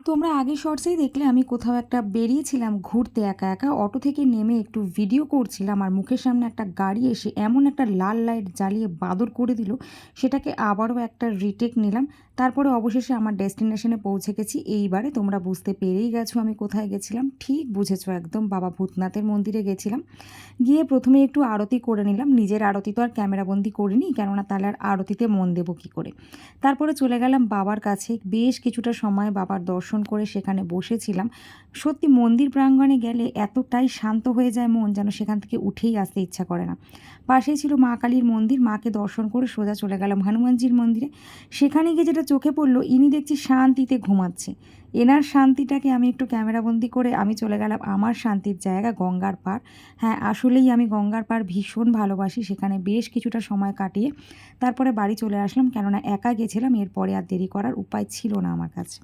তোমরা আগের শর্টসেই দেখলে আমি কোথাও একটা বেরিয়েছিলাম ঘুরতে একা একা, অটো থেকে নেমে একটু ভিডিও করছিলাম আর মুখের সামনে একটা গাড়ি এসে এমন একটা লাল লাইট জ্বালিয়ে বাদর করে দিল, সেটাকে আবারও একটা রিটেক নিলাম। তারপরে অবশেষে আমার ডেস্টিনেশনে পৌঁছে গেছি। এইবারে তোমরা বুঝতে পেরেই গেছো আমি কোথায় গেছিলাম, ঠিক বুঝেছো একদম, বাবা ভূতনাথের মন্দিরে গেছিলাম। গিয়ে প্রথমে একটু আরতি করে নিলাম। নিজের আরতি তো আর ক্যামেরাবন্দি করিনি, কেননা তাহলে আর আরতিতে মন দেবো কী করে। তারপরে চলে গেলাম বাবার কাছে, বেশ কিছুটা সময় বাবার দর্শন করে সেখানে বসেছিলাম। সত্যি মন্দির প্রাঙ্গণে গেলে এতটাই শান্ত হয়ে যায় মন, যেন সেখান থেকে উঠেই আসতে ইচ্ছা করে না। পাশেই ছিল মা কালীর মন্দির, মাকে দর্শন করে সোজা চলে গেলাম হনুমানজির মন্দিরে। সেখানে গিয়ে যেটা চোখে পড়লো, ইনি দেখছি শান্তিতে ঘুমাচ্ছে। এনার শান্তিটাকে আমি একটু ক্যামেরাবন্দি করে আমি চলে গেলাম আমার শান্তির জায়গা গঙ্গার পাড়। হ্যাঁ, আসলেই আমি গঙ্গার পাড় ভীষণ ভালোবাসি। সেখানে বেশ কিছুটা সময় কাটিয়ে তারপরে বাড়ি চলে আসলাম, কেননা একা গেছিলাম, এরপরে আর দেরি করার উপায় ছিল না আমার কাছে।